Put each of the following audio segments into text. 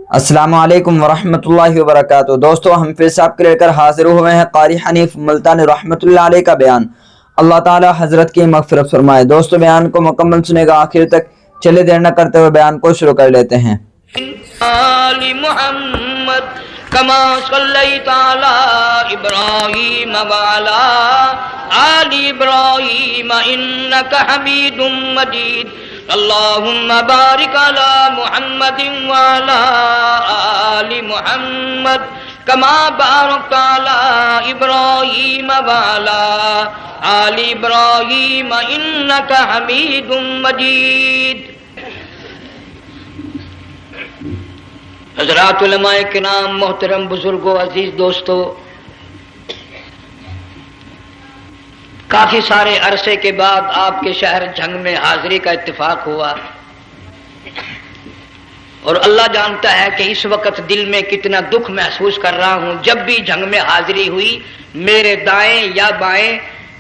السلام علیکم ورحمۃ اللہ وبرکاتہ۔ دوستو، ہم پھر سے آپ کے لے کر حاضر ہوئے ہیں قاری حنیف ملتانی رحمۃ اللہ علیہ کا بیان۔ اللہ تعالی حضرت کی مغفرت فرمائے۔ دوستو، بیان کو مکمل سنے گا آخر تک، چلے دیر نہ کرتے ہوئے بیان کو شروع کر لیتے ہیں۔ آل محمد کما صلیت علی ابراہیم وعلی آل ابراہیم انک حمید مجید۔ اللہم بارک علی محمد وعلی آل محمد کما بارکت علی ابراہیم وعلی آل ابراہیم انک حمید مجید۔ حضرات علماء کرام، محترم بزرگوں، عزیز دوستو، کافی سارے عرصے کے بعد آپ کے شہر جھنگ میں حاضری کا اتفاق ہوا، اور اللہ جانتا ہے کہ اس وقت دل میں کتنا دکھ محسوس کر رہا ہوں۔ جب بھی جھنگ میں حاضری ہوئی، میرے دائیں یا بائیں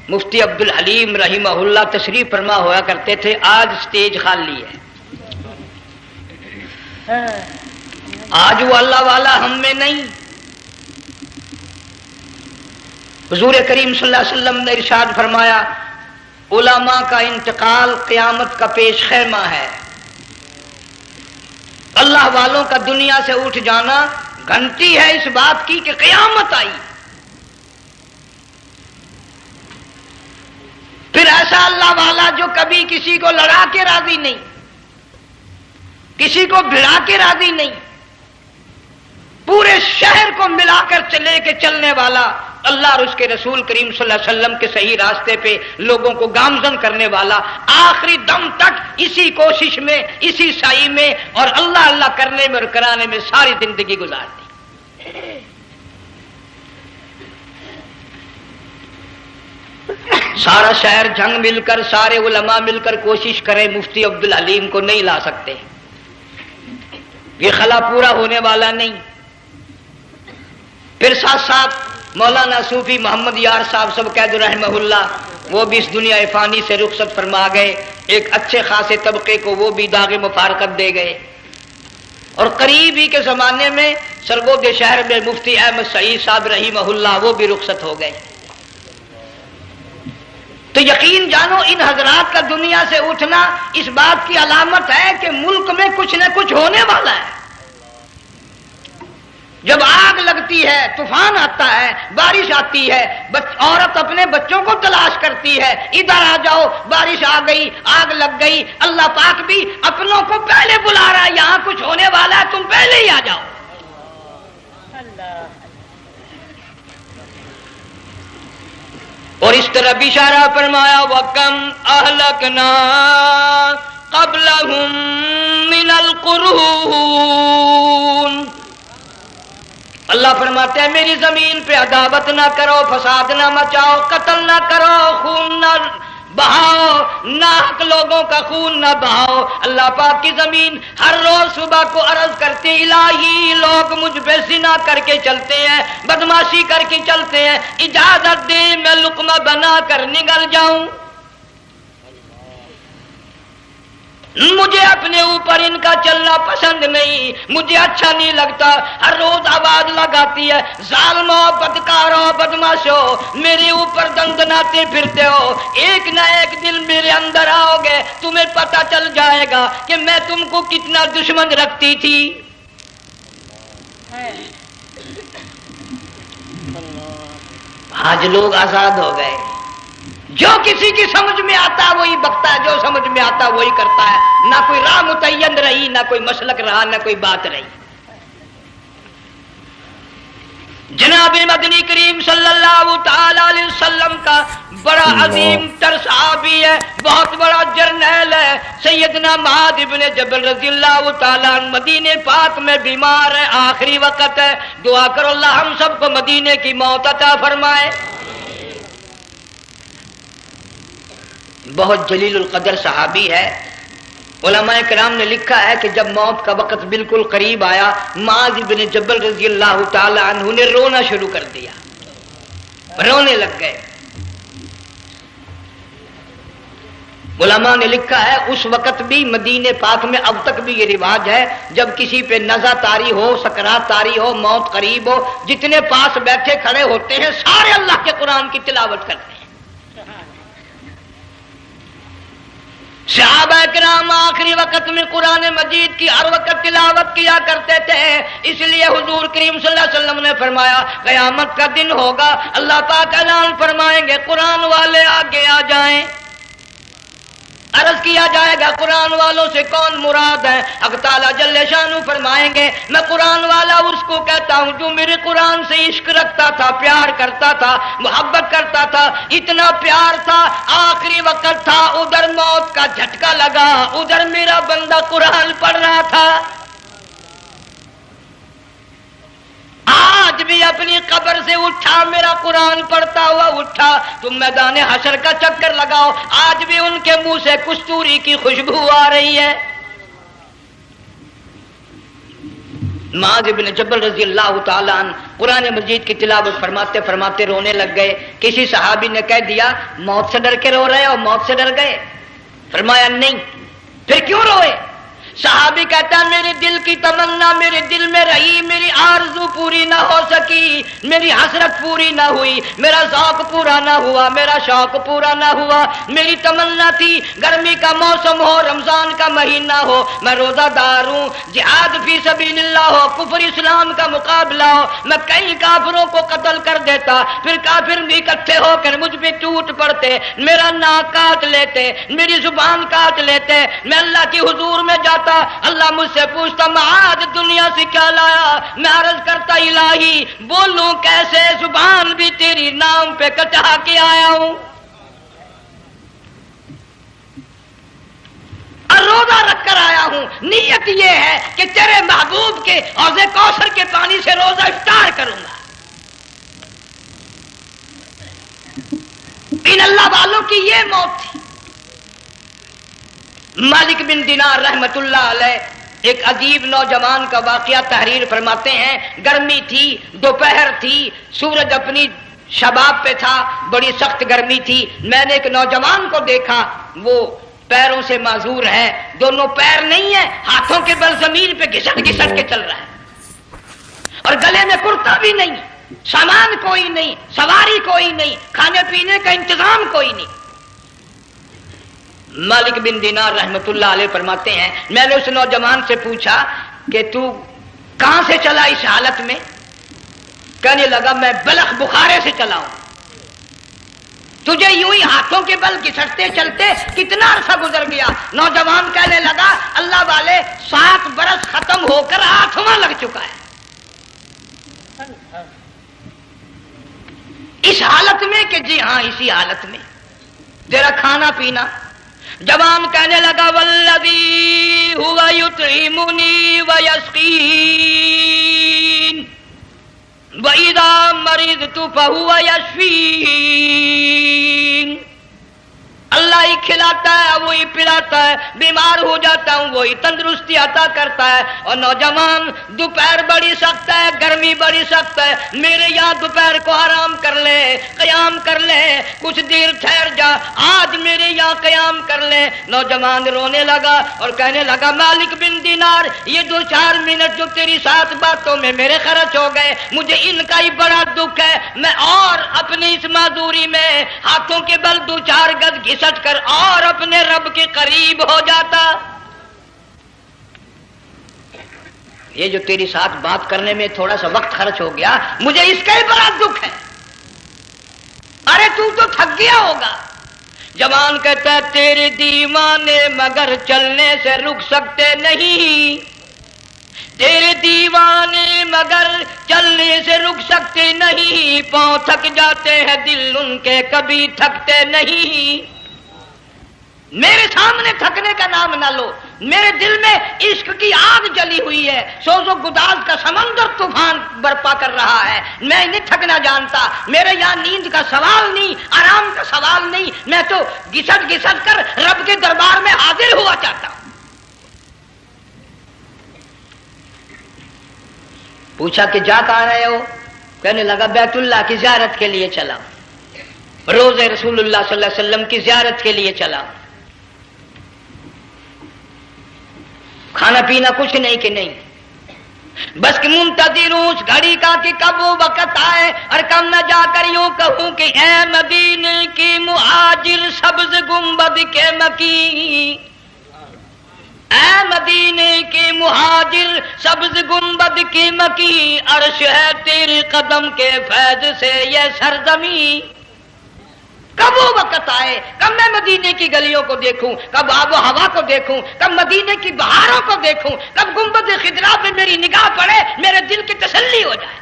مفتی عبدالحلیم رحمہ اللہ تشریف فرما ہوا کرتے تھے۔ آج سٹیج خالی ہے۔ آج وہ اللہ والا ہم میں نہیں۔ حضور کریم صلی اللہ علیہ وسلم نے ارشاد فرمایا، علماء کا انتقال قیامت کا پیش خیمہ ہے۔ اللہ والوں کا دنیا سے اٹھ جانا گھنٹی ہے اس بات کی کہ قیامت آئی۔ پھر ایسا اللہ والا جو کبھی کسی کو لڑا کے راضی نہیں، کسی کو بھڑا کے راضی نہیں، پورے شہر کو ملا کر چلے کے چلنے والا، اللہ اور اس کے رسول کریم صلی اللہ علیہ وسلم کے صحیح راستے پہ لوگوں کو گامزن کرنے والا، آخری دم تک اسی کوشش میں، اسی سعی میں اور اللہ اللہ کرنے میں اور کرانے میں ساری زندگی گزار دی۔ سارا شہر جھنگ مل کر، سارے علماء مل کر کوشش کریں، مفتی عبدالحلیم کو نہیں لا سکتے۔ یہ خلا پورا ہونے والا نہیں۔ پھر ساتھ ساتھ مولانا صوفی محمد یار صاحب سب قید رحمہ اللہ، وہ بھی اس دنیا فانی سے رخصت فرما گئے۔ ایک اچھے خاصے طبقے کو وہ بھی داغ مفارقت دے گئے، اور قریب ہی کے زمانے میں سرگود شہر میں مفتی احمد سعید صاحب رحمہ اللہ وہ بھی رخصت ہو گئے۔ تو یقین جانو ان حضرات کا دنیا سے اٹھنا اس بات کی علامت ہے کہ ملک میں کچھ نہ کچھ ہونے والا ہے۔ جب آگ لگتی ہے، طوفان آتا ہے، بارش آتی ہے، عورت اپنے بچوں کو تلاش کرتی ہے، ادھر آ جاؤ، بارش آ گئی، آگ لگ گئی، اللہ پاک بھی اپنوں کو پہلے بلا رہا ہے، یہاں کچھ ہونے والا ہے، تم پہلے ہی آ جاؤ۔ اور اس طرح اشارہ فرمایا، وَكَمْ أَهْلَكْنَا قَبْلَهُمْ مِنَ الْقُرُونِ۔ اللہ فرماتے ہیں میری زمین پہ عداوت نہ کرو، فساد نہ مچاؤ، قتل نہ کرو، خون نہ بہاؤ، ناحق لوگوں کا خون نہ بہاؤ۔ اللہ پاک کی زمین ہر روز صبح کو عرض کرتی، الہی لوگ مجھ پہ زنا کر کے چلتے ہیں، بدماشی کر کے چلتے ہیں، اجازت دے میں لقمہ بنا کر نگل جاؤں۔ مجھے اپنے اوپر ان کا چلنا پسند نہیں، مجھے اچھا نہیں لگتا۔ ہر روز آواز لگاتی ہے، ظالموں، بدکاروں، بدماشوں، میرے اوپر دندناتے پھرتے ہو، ایک نہ ایک دن میرے اندر آؤ گے، تمہیں پتہ چل جائے گا کہ میں تم کو کتنا دشمن رکھتی تھی۔ آج لوگ آزاد ہو گئے، جو کسی کی سمجھ میں آتا ہے وہی بکتا ہے، جو سمجھ میں آتا ہے وہی کرتا ہے، نہ کوئی راہ متعین رہی، نہ کوئی مسلک رہا، نہ کوئی بات رہی۔ جناب مدنی کریم صلی اللہ تعالی علیہ وسلم کا بڑا عظیم تر صحابی ہے، بہت بڑا جرنیل ہے، سیدنا معاذ بن جبل رضی اللہ تعالی عنہ، مدینے پاک میں بیمار ہے، آخری وقت ہے، دعا کرو اللہ ہم سب کو مدینے کی موت عطا فرمائے۔ بہت جلیل القدر صحابی ہے۔ علماء کرام نے لکھا ہے کہ جب موت کا وقت بالکل قریب آیا، معاذ بن جبل رضی اللہ تعالی عنہ نے رونا شروع کر دیا، رونے لگ گئے۔ علماء نے لکھا ہے اس وقت بھی مدینے پاک میں اب تک بھی یہ رواج ہے، جب کسی پہ نزع طاری ہو، سکرات طاری ہو، موت قریب ہو، جتنے پاس بیٹھے کھڑے ہوتے ہیں سارے اللہ کے قرآن کی تلاوت کرتے ہیں۔ صحابہ کرام آخری وقت میں قرآن مجید کی ہر وقت تلاوت کیا کرتے تھے، اس لیے حضور کریم صلی اللہ علیہ وسلم نے فرمایا قیامت کا دن ہوگا، اللہ پاک اعلان فرمائیں گے قرآن والے آگے آ جائیں۔ عرض کیا جائے گا قرآن والوں سے کون مراد ہے؟ حق تعالیٰ جل شانہ فرمائیں گے میں قرآن والا اس کو کہتا ہوں جو میرے قرآن سے عشق رکھتا تھا، پیار کرتا تھا، محبت کرتا تھا، اتنا پیار تھا آخری وقت تھا، ادھر موت کا جھٹکا لگا، ادھر میرا بندہ قرآن پڑھ رہا تھا، آج بھی اپنی قبر سے اٹھا میرا قرآن پڑھتا ہوا اٹھا، تم میدان حشر کا چکر لگاؤ، آج بھی ان کے منہ سے کستوری کی خوشبو آ رہی ہے۔ معاذ بن جبل رضی اللہ تعالیٰ عنہ قرآن مجید کی تلاوت فرماتے فرماتے رونے لگ گئے۔ کسی صحابی نے کہہ دیا موت سے ڈر کے رو رہے ہو، موت سے ڈر گئے؟ فرمایا نہیں۔ پھر کیوں روئے؟ صحابی کہتا ہے میرے دل کی تمنا میرے دل میں رہی، میری آرزو پوری نہ ہو سکی، میری حسرت پوری نہ ہوئی، میرا ذوق پورا نہ ہوا، میرا شوق پورا نہ ہوا۔ میری تمنا تھی گرمی کا موسم ہو، رمضان کا مہینہ ہو، میں روزہ دار ہوں، جہاد فی سبیل اللہ ہو، کفر اسلام کا مقابلہ ہو، میں کئی کافروں کو قتل کر دیتا، پھر کافر بھی اکٹھے ہو کر مجھ پہ ٹوٹ پڑتے، میرا ناک کاٹ لیتے، میری زبان کاٹ لیتے، میں اللہ کی حضور میں جاتا، اللہ مجھ سے پوچھتا معاذ دنیا سے کیا لایا؟ میں عرض کرتا الہی بولوں کیسے، زبان بھی تیری نام پہ کٹا کے آیا ہوں، اور روزہ رکھ کر آیا ہوں، نیت یہ ہے کہ تیرے محبوب کے حوض کوثر کے پانی سے روزہ افطار کروں گا۔ ان اللہ والوں کی یہ موت تھی۔ مالک بن دینار رحمت اللہ علیہ ایک عجیب نوجوان کا واقعہ تحریر فرماتے ہیں۔ گرمی تھی، دوپہر تھی، سورج اپنی شباب پہ تھا، بڑی سخت گرمی تھی۔ میں نے ایک نوجوان کو دیکھا، وہ پیروں سے معذور ہے، دونوں پیر نہیں ہیں، ہاتھوں کے بل زمین پہ گھسٹ گھسٹ کے چل رہا ہے، اور گلے میں کرتا بھی نہیں، سامان کوئی نہیں، سواری کوئی نہیں، کھانے پینے کا انتظام کوئی نہیں۔ مالک بن دینار رحمت اللہ علیہ فرماتے ہیں میں نے اس نوجوان سے پوچھا کہ تو کہاں سے چلا اس حالت میں؟ کہنے لگا میں بلخ بخارے سے چلا ہوں۔ تجھے یوں ہی ہاتھوں کے بل گھسٹتے چلتے کتنا عرصہ گزر گیا؟ نوجوان کہنے لگا اللہ والے 7 برس ختم ہو کر 8واں لگ چکا ہے۔ اس حالت میں کہ جی ہاں اسی حالت میں، تیرا کھانا پینا۔ جوان کہنے لگا والذی هو یطعمنی ویسقین وَإِذَا مَرِضْتُ فَهُوَ يَشْفِينِ، اللہ ہی کھلاتا ہے وہی پلاتا ہے، بیمار ہو جاتا ہوں وہی تندرستی عطا کرتا ہے۔ اور نوجوان دوپہر بڑی سخت ہے، گرمی بڑی سخت ہے، میرے یہاں دوپہر کو آرام کر لے، قیام کر لے، کچھ دیر ٹھہر جا، آج میرے یہاں قیام کر لے۔ نوجوان رونے لگا اور کہنے لگا مالک بن دینار یہ 2-4 منٹ جو تیری ساتھ باتوں میں میرے خرچ ہو گئے، مجھے ان کا ہی بڑا دکھ ہے، میں اور اپنی اس معذوری میں ہاتھوں کے بل 2-4 گز گھسٹ کر اور اپنے رب کے قریب ہو جاتا۔ یہ جو تیری ساتھ بات کرنے میں تھوڑا سا وقت خرچ ہو گیا، مجھے اس کا ہی بڑا دکھ ہے۔ ارے تو تھک گیا ہوگا۔ جوان کہتا ہے تیرے دیوانے مگر چلنے سے رک سکتے نہیں، تیرے دیوانے مگر چلنے سے رک سکتے نہیں، پاؤں تھک جاتے ہیں دل ان کے کبھی تھکتے نہیں۔ میرے سامنے تھکنے کا نام نہ لو، میرے دل میں عشق کی آگ جلی ہوئی ہے، سوز و گداز کا سمندر طوفان برپا کر رہا ہے، میں نہیں تھکنا جانتا، میرے یہاں نیند کا سوال نہیں، آرام کا سوال نہیں، میں تو گھسٹ گھسٹ کر رب کے دربار میں حاضر ہوا چاہتا ہوں۔ پوچھا کہ جا کہاں رہے ہو؟ کہنے لگا بیت اللہ کی زیارت کے لیے چلا، روزے رسول اللہ صلی اللہ علیہ وسلم کی زیارت کے لیے چلا۔ کھانا پینا کچھ نہیں کہ نہیں، بس کہ منتظر ہوں اس گھڑی کا کہ کب وہ وقت آئے اور کب میں جا کر یوں کہوں کہ اے مدینے کی مہاجر سبز گنبد کے مکی، اے مدینے کے مہاجر سبز گنبد کی مکی، عرش ہے تیرے قدم کے فیض سے یہ سرزمین۔ کب وہ وقت آئے، کب میں مدینے کی گلیوں کو دیکھوں، کب آب و ہوا کو دیکھوں، کب مدینے کی بہاروں کو دیکھوں، کب گنبد خضرا پہ میری نگاہ پڑے، میرے دل کی تسلی ہو جائے۔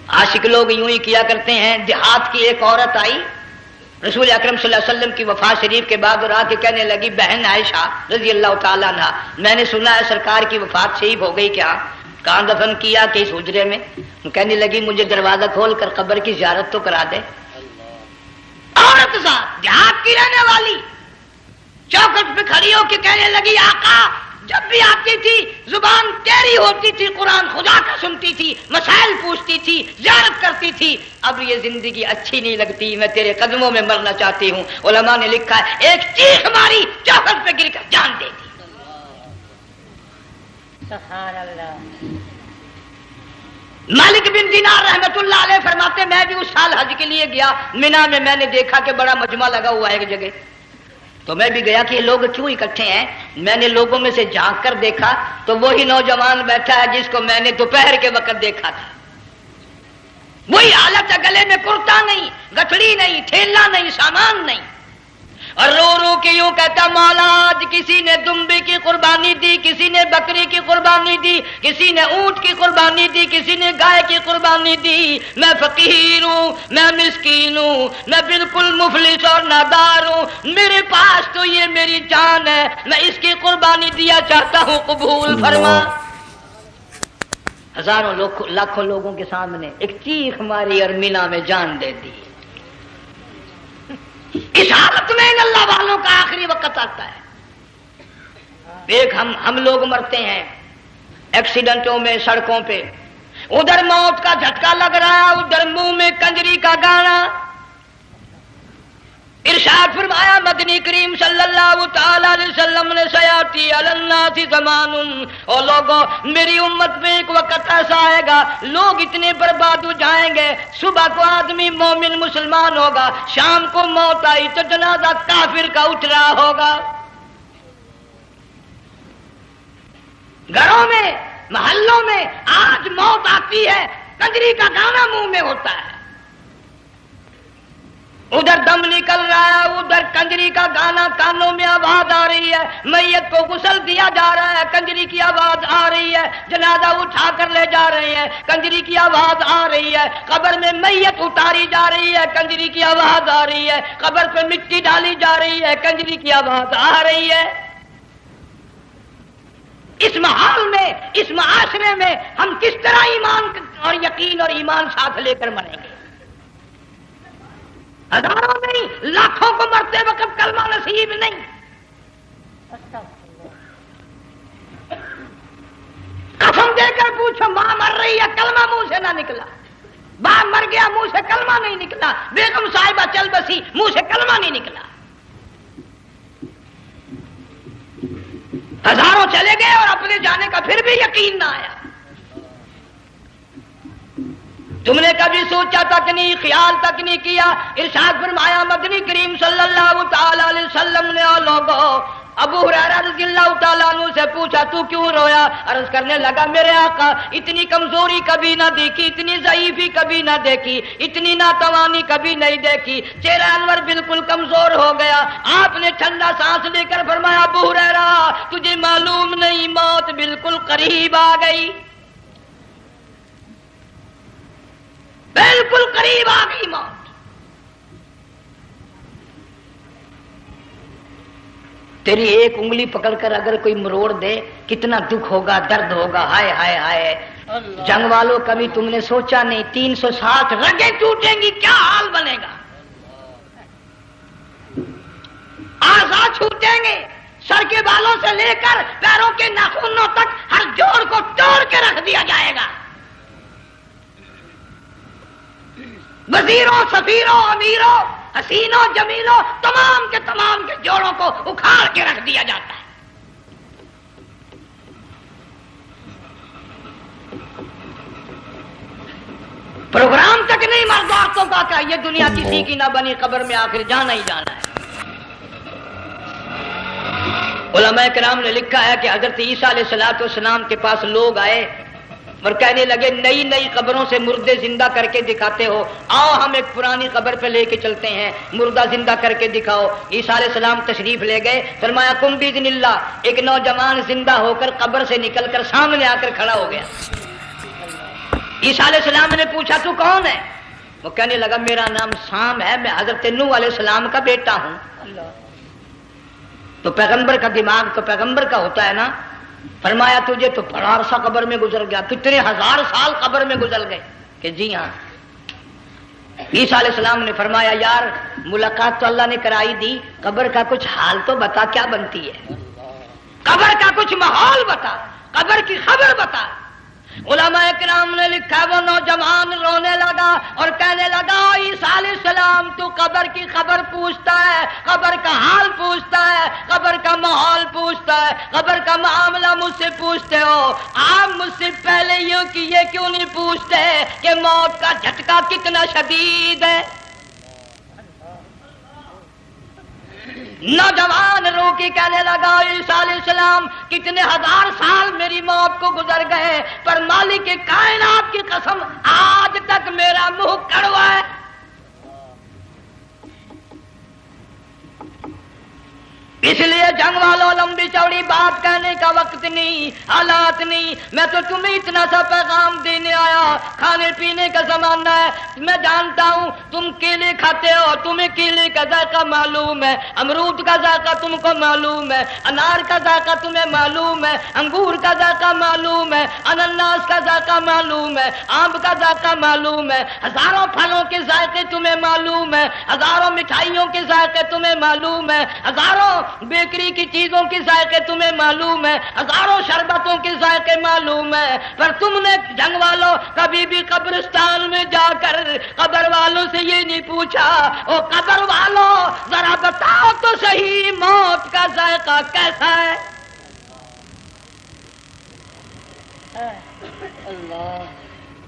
عاشق لوگ یوں ہی کیا کرتے ہیں۔ دیہات کی ایک عورت آئی رسول اکرم صلی اللہ علیہ وسلم کی وفات شریف کے بعد اور آ کے کہنے لگی، بہن عائشہ رضی اللہ تعالیٰ عنہا، میں نے سنا ہے سرکار کی وفات شریف ہو گئی، کیا کہاں دفن کیا کہ اس حجرے میں؟ کہنے لگی مجھے دروازہ کھول کر قبر کی زیارت تو کرا دے۔ عورت ساتھ دیہات کی رہنے والی چوکھٹ پہ کھڑی ہو کے کہنے لگی، آقا جب بھی آتی تھی زبان تیری ہوتی تھی، قرآن خدا کا سنتی تھی، مسائل پوچھتی تھی، زیارت کرتی تھی، اب یہ زندگی اچھی نہیں لگتی، میں تیرے قدموں میں مرنا چاہتی ہوں۔ علماء نے لکھا ہے ایک چیخ ماری، چوکھٹ پہ گر کر جان دے دی۔ سبحان اللہ۔ مالک بن دینار رحمت اللہ علیہ فرماتے میں بھی اس سال حج کے لیے گیا، مینا میں میں نے دیکھا کہ بڑا مجمع لگا ہوا ہے ایک جگہ، تو میں بھی گیا کہ یہ لوگ کیوں اکٹھے ہیں۔ میں نے لوگوں میں سے جھانک کر دیکھا تو وہی نوجوان بیٹھا ہے جس کو میں نے دوپہر کے وقت دیکھا تھا، وہی حالت ہے، گلے میں کرتا نہیں، گٹھڑی نہیں، تھیلا نہیں، سامان نہیں، اور رو رو کے یوں کہتا، مولا آج کسی نے دمبے کی قربانی دی، کسی نے بکری کی قربانی دی، کسی نے اونٹ کی قربانی دی، کسی نے گائے کی قربانی دی، میں فقیر ہوں، میں مسکین ہوں، میں بالکل مفلس اور نادار ہوں، میرے پاس تو یہ میری جان ہے، میں اس کی قربانی دیا چاہتا ہوں، قبول فرما۔ ہزاروں لاکھوں لوگوں کے سامنے ایک چیخ ماری اور مینا میں جان دے دی۔ اس حالت میں ان اللہ والوں کا آخری وقت آتا ہے۔ ایک ہم لوگ مرتے ہیں ایکسیڈنٹوں میں، سڑکوں پہ، ادھر موت کا جھٹکا لگ رہا، ادھر منہ میں کنجری کا گانا۔ ارشاد فرمایا مدنی کریم صلی اللہ تعالی علیہ وسلم نے، سیاتی علی الناس زمان، اور لوگوں میری امت میں ایک وقت ایسا آئے گا لوگ اتنے برباد ہو جائیں گے، صبح کو آدمی مومن مسلمان ہوگا، شام کو موت آئی تو جنازہ کافر کا اٹھ رہا ہوگا۔ گھروں میں، محلوں میں آج موت آتی ہے، کنجری کا گانا منہ میں ہوتا ہے، ادھر دم نکل رہا ہے، ادھر کنجری کا گانا، کانوں میں آواز آ رہی ہے، میت کو غسل دیا جا رہا ہے، کنجری کی آواز آ رہی ہے، جنازہ اٹھا کر لے جا رہے ہیں، کنجری کی آواز آ رہی ہے، قبر میں میت اتاری جا رہی ہے، کنجری کی آواز آ رہی ہے، قبر پہ مٹی ڈالی جا رہی ہے، کنجری کی آواز آ رہی ہے۔ اس ماحول میں، اس معاشرے میں ہم کس طرح ایمان اور یقین اور ایمان ساتھ لے کر مریں گے؟ ہزاروں نہیں، لاکھوں کو مرتے وقت کلمہ نصیب نہیں۔ قسم دے کر پوچھو، ماں مر رہی ہے، کلمہ منہ سے نہ نکلا، باپ مر گیا، منہ سے کلمہ نہیں نکلا، بیگم صاحبہ چل بسی، منہ سے کلمہ نہیں نکلا۔ ہزاروں چلے گئے اور اپنے جانے کا پھر بھی یقین نہ آیا۔ تم نے کبھی سوچا تک نہیں، خیال تک نہیں کیا۔ ارشاد فرمایا مدنی کریم صلی اللہ تعالی علیہ وسلم نے، اور لوگوں ابو ہریرہ رضی اللہ تعالیٰ عنہ سے پوچھا تو کیوں رویا؟ عرض کرنے لگا میرے آقا اتنی کمزوری کبھی نہ دیکھی، اتنی ضعیفی کبھی نہ دیکھی، اتنی ناتوانی کبھی نہیں دیکھی، چہرہ انور بالکل کمزور ہو گیا۔ آپ نے ٹھنڈا سانس لے کر فرمایا ابو ہریرہ تجھے معلوم نہیں موت بالکل قریب آ گئی، بالکل قریب آ گئی موت۔ تیری ایک انگلی پکڑ کر اگر کوئی مروڑ دے کتنا دکھ ہوگا، درد ہوگا، ہائے ہائے ہائے۔ جنگ والوں کبھی تم نے سوچا نہیں 360 رگیں ٹوٹیں گی کیا حال بنے گا، اعضاء چھوٹیں گے، سر کے بالوں سے لے کر پیروں کے ناخنوں تک ہر جوڑ کو توڑ کے رکھ دیا جائے گا۔ وزیروں، سفیروں، امیروں، حسینوں جمیلوں تمام کے جوڑوں کو اکھاڑ کے رکھ دیا جاتا ہے. پروگرام تک نہیں مرد عورتوں کا کہ یہ دنیا کسی کی نہ بنی، قبر میں آخر جانا ہی جانا ہے. علماء کرام نے لکھا ہے کہ حضرت عیسیٰ علیہ السلام کے پاس لوگ آئے اور کہنے لگے نئی قبروں سے مردے زندہ کر کے دکھاتے ہو، آؤ ہم ایک پرانی قبر پہ لے کے چلتے ہیں، مردہ زندہ کر کے دکھاؤ. عیسیٰ علیہ السلام تشریف لے گئے، فرمایا کم باذن اللہ. ایک نوجوان زندہ ہو کر قبر سے نکل کر سامنے آ کر کھڑا ہو گیا. عیسیٰ علیہ السلام نے پوچھا تو کون ہے؟ وہ کہنے لگا میرا نام سام ہے، میں حضرت نوح علیہ السلام کا بیٹا ہوں. تو پیغمبر کا دماغ تو پیغمبر کا ہوتا ہے نا. فرمایا تجھے تو بڑا عرصہ قبر میں گزر گیا، کتنے ہزار سال قبر میں گزر گئے. کہ جی ہاں. عیسیٰ علیہ السلام نے فرمایا یار ملاقات تو اللہ نے کرائی دی، قبر کا کچھ حال تو بتا کیا بنتی ہے، قبر کا کچھ ماحول بتا، قبر کی خبر بتا. علماء کرام نے لکھا وہ نوجوان رونے لگا اور کہنے لگا عیسیٰ علیہ السلام تو قبر کی خبر پوچھتا ہے، قبر کا حال پوچھتا ہے، قبر کا ماحول پوچھتا ہے، قبر کا معاملہ مجھ سے پوچھتے ہو، آپ مجھ سے پہلے یہ کیوں نہیں پوچھتے کہ موت کا جھٹکا کتنا شدید ہے. نوجوان رو کے کہنے لگا عیسیٰ علیہ السلام کتنے ہزار سال میری موت کو گزر گئے، پر مالک کائنات کی قسم آج تک میرا منہ کڑوا ہے. اس لیے جنگ والوں لمبی چوڑی بات کہنے کا وقت نہیں، حالات نہیں. میں تو تمہیں اتنا سا پیغام دینے آیا، کھانے پینے کا زمانہ ہے. میں جانتا ہوں تم کیلے کھاتے ہو، تمہیں کیلے کا ذائقہ معلوم ہے، امرود کا ذائقہ تم کو معلوم ہے، انار کا ذائقہ تمہیں معلوم ہے، انگور کا ذائقہ معلوم ہے، انناس کا ذائقہ معلوم ہے، آم کا ذائقہ معلوم ہے، ہزاروں پھلوں کے ذائقے تمہیں معلوم ہے، ہزاروں مٹھائیوں کے ذائقے تمہیں معلوم ہے، ہزاروں بیکری کی چیزوں کے ذائقے تمہیں معلوم ہے، ہزاروں شربتوں کے ذائقے معلوم ہے. پر تم نے جنگ والوں کبھی بھی قبرستان میں جا کر قبر والوں سے یہ نہیں پوچھا او قبر والوں ذرا بتاؤ تو صحیح موت کا ذائقہ کیسا ہے.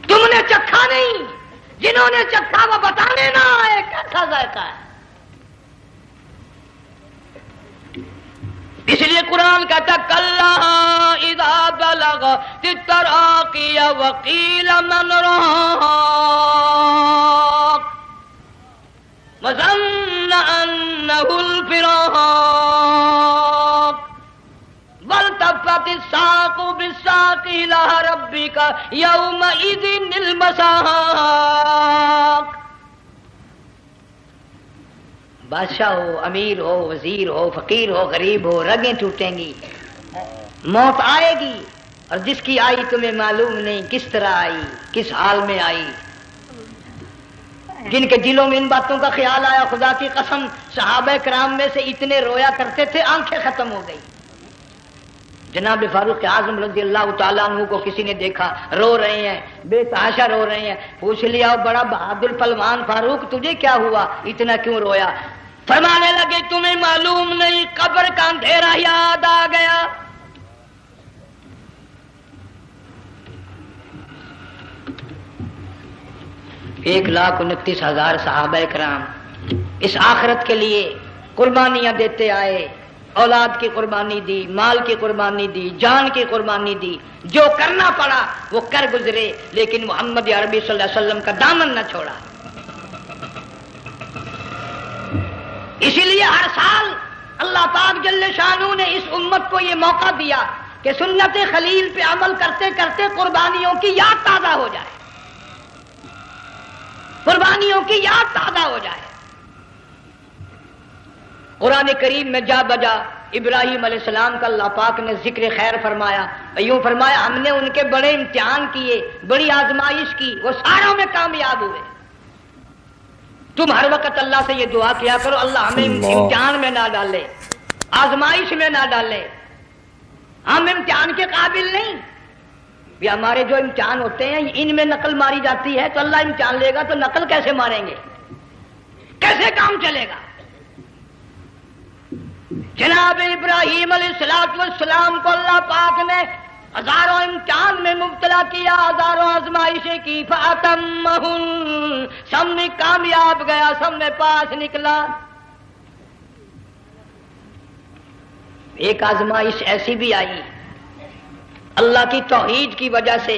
تم نے چکھا نہیں، جنہوں نے چکھا وہ بتانے نہ آئے کیسا ذائقہ ہے. اس لیے قرآن کہتا کلا اذا بلغت التراقی وقیل من راق وظن انه الفراق والتفت الساق بالساق الى ربك يومئذ المساق. بادشاہ ہو، امیر ہو، وزیر ہو، فقیر ہو، غریب ہو، رگیں ٹوٹیں گی، موت آئے گی، اور جس کی آئی تمہیں معلوم نہیں کس طرح آئی، کس حال میں آئی. جن کے دلوں میں ان باتوں کا خیال آیا خدا کی قسم صحابہ کرام میں سے اتنے رویا کرتے تھے آنکھیں ختم ہو گئی. جناب فاروق اعظم رضی اللہ تعالیٰ عنہ کو کسی نے دیکھا رو رہے ہیں، بے تحاشا رو رہے ہیں. پوچھ لیا بڑا بہادر پہلوان فاروق تجھے کیا ہوا، اتنا کیوں رویا؟ فرمانے لگے تمہیں معلوم نہیں قبر کا اندھیرا یاد آ گیا. ایک 1,29,000 صحابہ کرام اس آخرت کے لیے قربانیاں دیتے آئے، اولاد کی قربانی دی، مال کی قربانی دی، جان کی قربانی دی، جو کرنا پڑا وہ کر گزرے، لیکن محمد عربی صلی اللہ علیہ وسلم کا دامن نہ چھوڑا. اسی لیے ہر سال اللہ پاک جل شانہ نے اس امت کو یہ موقع دیا کہ سنت خلیل پہ عمل کرتے کرتے قربانیوں کی یاد تازہ ہو جائے، قربانیوں کی یاد تازہ ہو جائے. قرآن کریم میں جا بجا ابراہیم علیہ السلام کا اللہ پاک نے ذکر خیر فرمایا، یوں فرمایا ہم نے ان کے بڑے امتحان کیے، بڑی آزمائش کی، وہ ساروں میں کامیاب ہوئے. تم ہر وقت اللہ سے یہ دعا کیا کرو اللہ ہمیں امتحان میں نہ ڈالے، آزمائش میں نہ ڈالے. ہم امتحان کے قابل نہیں. یہ ہمارے جو امتحان ہوتے ہیں ان میں نقل ماری جاتی ہے تو اللہ امتحان لے گا تو نقل کیسے ماریں گے؟ کیسے کام چلے گا؟ جناب ابراہیم علیہ السلام کو اللہ پاک نے ہزاروں امتحان میں مبتلا کیا، ہزاروں آزمائشیں کی، فَأَتَمَّهُنَّ، سب میں کامیاب گیا، سب میں پاس نکلا۔ ایک آزمائش ایسی بھی آئی اللہ کی توحید کی وجہ سے،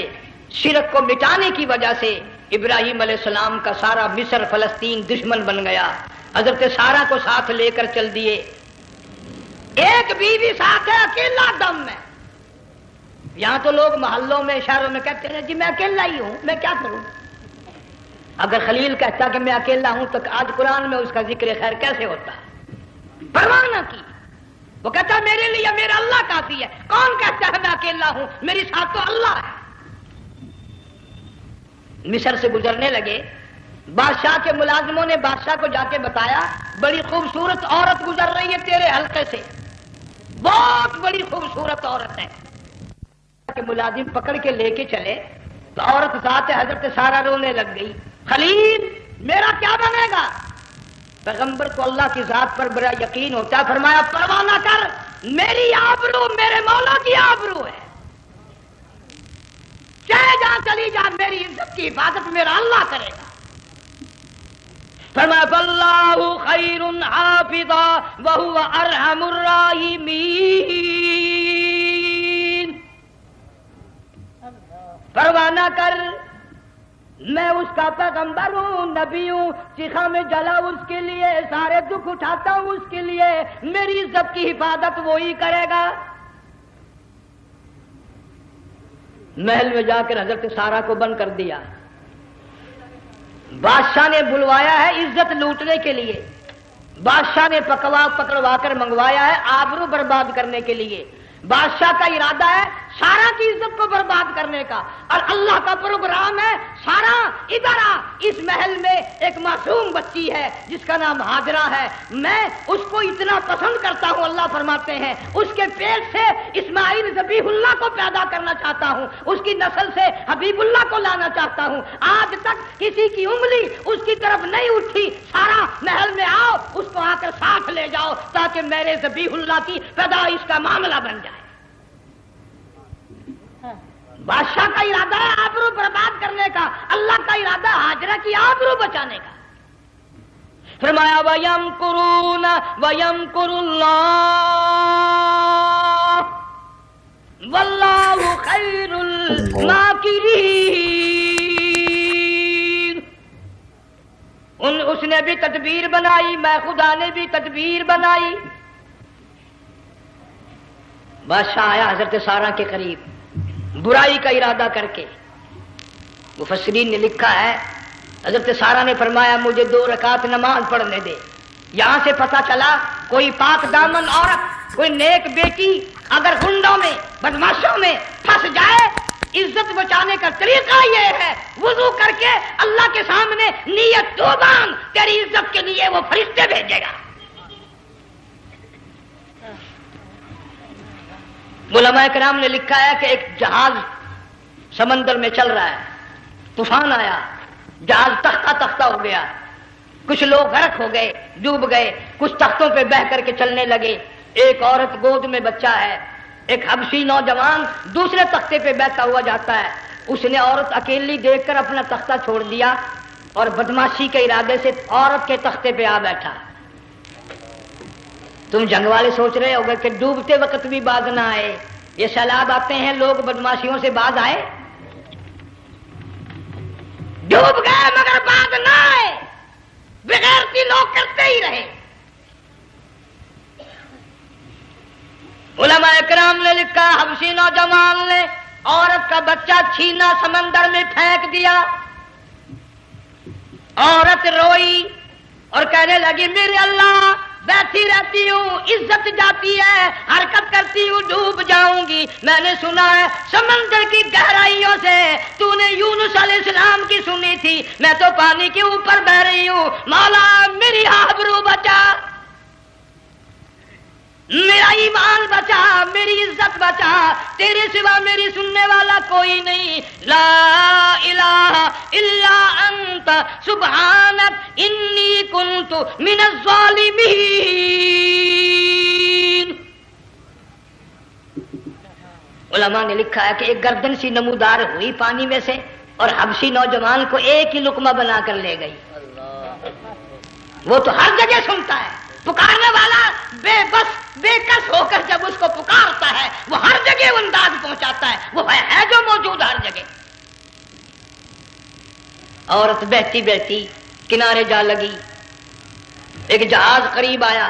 شرک کو مٹانے کی وجہ سے ابراہیم علیہ السلام کا سارا مصر فلسطین دشمن بن گیا، حضرت سارہ کو ساتھ لے کر چل دیے، ایک بیوی ساتھ ہے، اکیلا دم ہے۔ یہاں تو لوگ محلوں میں شہروں میں کہتے ہیں جی میں اکیلا ہی ہوں، میں کیا کروں؟ اگر خلیل کہتا کہ میں اکیلا ہوں تو آج قرآن میں اس کا ذکر خیر کیسے ہوتا؟ پرواہ نہ کی، وہ کہتا ہے میرے لیے میرا اللہ کافی ہے۔ کون کہتا ہے میں اکیلا ہوں؟ میری ساتھ تو اللہ ہے۔ مصر سے گزرنے لگے، بادشاہ کے ملازموں نے بادشاہ کو جا کے بتایا بڑی خوبصورت عورت گزر رہی ہے تیرے حلقے سے، بہت بڑی خوبصورت عورت ہے۔ کہ ملازم پکڑ کے لے کے چلے تو عورت ذات حضرت سارہ رونے لگ گئی، خلیل میرا کیا بنے گا؟ پیغمبر کو اللہ کی ذات پر بڑا یقین ہوتا ہے، فرمایا پرواہ نہ کر، میری آبرو میرے مولا کی آبرو ہے، چاہے جہاں چلی جا میری عزت کی حفاظت میرا اللہ کرے گا۔ فرمایا فاللہ خیر حافظا وہو ارحم الراحمین، پرواہ نہ کر، میں اس کا پیغمبر ہوں، نبی ہوں، چیخا میں جلا اس کے لیے، سارے دکھ اٹھاتا ہوں اس کے لیے، میری عزت کی حفاظت وہی کرے گا۔ محل میں جا کر حضرت سارہ کو بند کر دیا، بادشاہ نے بلوایا ہے عزت لوٹنے کے لیے، بادشاہ نے پکڑوا کر منگوایا ہے آبرو برباد کرنے کے لیے۔ بادشاہ کا ارادہ ہے سارا کی عزت کو برباد کرنے کا، اور اللہ کا پروگرام ہے سارا ادھر آ، اس محل میں ایک معصوم بچی ہے جس کا نام ہاجرہ ہے، میں اس کو اتنا پسند کرتا ہوں، اللہ فرماتے ہیں اس کے پیٹ سے اسماعیل ذبیح اللہ کو پیدا کرنا چاہتا ہوں، اس کی نسل سے حبیب اللہ کو لانا چاہتا ہوں۔ آج تک کسی کی انگلی اس کی طرف نہیں اٹھی، سارا محل میں آؤ، اس کو آ کر ساتھ لے جاؤ تاکہ میرے ذبیح اللہ کی پیدائش کا معاملہ بن جائے۔ بادشاہ کا ارادہ ہے آبرو برباد کرنے کا، اللہ کا ارادہ ہاجرہ کی آبرو بچانے کا۔ فرمایا وَيَمْكُرُونَ وَيَمْكُرُ اللَّهُ وَاللَّهُ خَيْرُ الْمَاكِرِينَ۔ اس نے بھی تدبیر بنائی، میں خدا نے بھی تدبیر بنائی۔ بادشاہ آیا حضرت سارہ کے قریب برائی کا ارادہ کر کے، مفسرین نے لکھا ہے حضرت سارہ نے فرمایا مجھے 2 رکعت نماز پڑھنے دے۔ یہاں سے پتہ چلا کوئی پاک دامن عورت، کوئی نیک بیٹی اگر گنڈوں میں بدماشوں میں پھنس جائے، عزت بچانے کا طریقہ یہ ہے وضو کر کے اللہ کے سامنے نیت تو باندھ، تیری عزت کے لیے وہ فرشتے بھیجے گا۔ علماء کرام نے لکھا ہے کہ ایک جہاز سمندر میں چل رہا ہے، طوفان آیا، جہاز تختہ تختہ ہو گیا، کچھ لوگ غرق ہو گئے، ڈوب گئے، کچھ تختوں پہ بہ کر کے چلنے لگے۔ ایک عورت گود میں بچہ ہے، ایک حبشی نوجوان دوسرے تختے پہ بیٹھا ہوا جاتا ہے، اس نے عورت اکیلی دیکھ کر اپنا تختہ چھوڑ دیا اور بدماشی کے ارادے سے عورت کے تختے پہ آ بیٹھا۔ تم جنگ والے سوچ رہے ہوگے کہ ڈوبتے وقت بھی باز نہ آئے، یہ سیلاب آتے ہیں لوگ بدماشیوں سے باز آئے؟ ڈوب گئے مگر باز نہ آئے، بغیرتی لوگ کرتے ہی رہے۔ علماء کرام نے لکھا حبشی نوجوان نے عورت کا بچہ چھینا سمندر میں پھینک دیا، عورت روئی اور کہنے لگی میرے اللہ بیٹھی رہتی ہوں، عزت جاتی ہے، حرکت کرتی ہوں ڈوب جاؤں گی، میں نے سنا ہے سمندر کی گہرائیوں سے تو نے یونس علیہ السلام کی سنی تھی، میں تو پانی کے اوپر بہ رہی ہوں، مولا میری آبرو بچا۔ میرا ایمان بچا، میری عزت بچا، تیرے سوا میری سننے والا کوئی نہیں، لا الہ الا انت سبحانک انی کنت من الظالمین۔ علماء نے لکھا ہے کہ ایک گردن سی نمودار ہوئی پانی میں سے اور حبشی نوجوان کو ایک ہی لقمہ بنا کر لے گئی۔ وہ تو ہر جگہ سنتا ہے، پکارنے والا بے بس بے کس ہو کر جب اس کو پکارتا ہے وہ ہر جگہ انداز پہنچاتا ہے، وہ ہے جو موجود ہر جگہ۔ عورت بہتی بہتی کنارے جا لگی، ایک جہاز قریب آیا،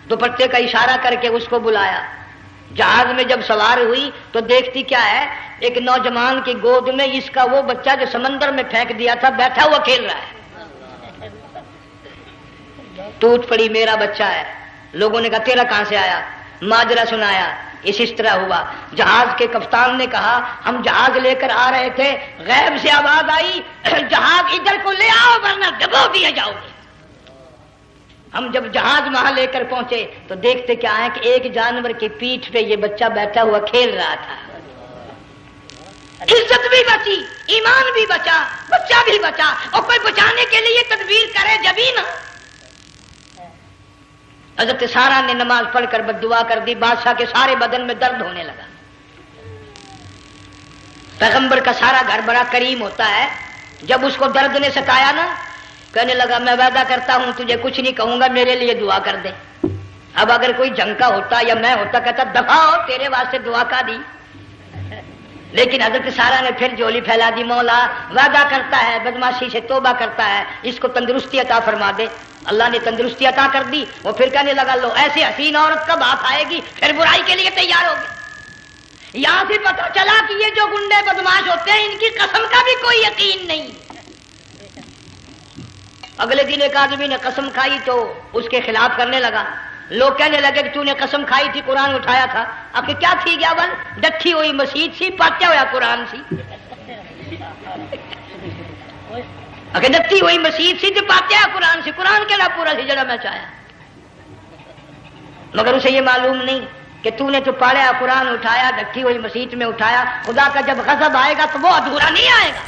دوپٹے کا اشارہ کر کے اس کو بلایا۔ جہاز میں جب سوار ہوئی تو دیکھتی کیا ہے، ایک نوجوان کی گود میں اس کا وہ بچہ جو سمندر میں پھینک دیا تھا بیٹھا ہوا کھیل رہا ہے۔ ٹوٹ پڑی، میرا بچہ ہے۔ لوگوں نے کہا تیرا کہاں سے آیا؟ ماجرا سنایا، اس طرح ہوا۔ جہاز کے کپتان نے کہا ہم جہاز لے کر آ رہے تھے، غیب سے آواز آئی جہاز ادھر کو لے آؤ ورنہ ڈبو دیے جاؤ گے۔ ہم جب جہاز وہاں لے کر پہنچے تو دیکھتے کیا ہے کہ ایک جانور کی پیٹھ پہ یہ بچہ بیٹھا ہوا کھیل رہا تھا۔ عزت بھی بچی، ایمان بھی بچا، بچہ بھی بچا، اور کوئی بچانے کے لیے تدبیر کرے جبھی نا۔ حضرت سارا نے نماز پڑھ کر بددعا کر دی، بادشاہ کے سارے بدن میں درد ہونے لگا۔ پیغمبر کا سارا گھر بڑا کریم ہوتا ہے، جب اس کو درد نے ستایا نا کہنے لگا میں وعدہ کرتا ہوں تجھے کچھ نہیں کہوں گا، میرے لیے دعا کر دے۔ اب اگر کوئی جنگ کا ہوتا یا میں ہوتا کہتا دفع ہو، تیرے واسطے دعا کا دی۔ لیکن حضرت سارا نے پھر جولی پھیلا دی، مولا وعدہ کرتا ہے، بدماشی سے توبہ کرتا ہے، اس کو تندرستی عطا فرما دے۔ اللہ نے تندرستی عطا کر دی۔ وہ پھر کہنے لگا لو ایسی حسین عورت کب ہاتھ آئے گی، پھر برائی کے لیے تیار ہوگی۔ یہاں سے پتہ چلا کہ یہ جو گنڈے بدماش ہوتے ہیں ان کی قسم کا بھی کوئی یقین نہیں۔ اگلے دن ایک آدمی نے قسم کھائی تو اس کے خلاف کرنے لگا۔ لوگ کہنے لگے کہ تو نے قسم کھائی تھی، قرآن اٹھایا تھا، اب کہ کیا تھی گیا بل ڈٹھی ہوئی مسجد سی، پاٹیا ہوا قرآن سی۔ اگر ڈٹھی ہوئی مسجد سی تو پاٹیا قرآن سی، قرآن کے نام پورا سی جڑا میں چاہیا، مگر اسے یہ معلوم نہیں کہ تو نے تو پاڑیا قرآن اٹھایا، ڈٹھی ہوئی مسجد میں اٹھایا۔ خدا کا جب غضب آئے گا تو وہ ادھورا نہیں آئے گا،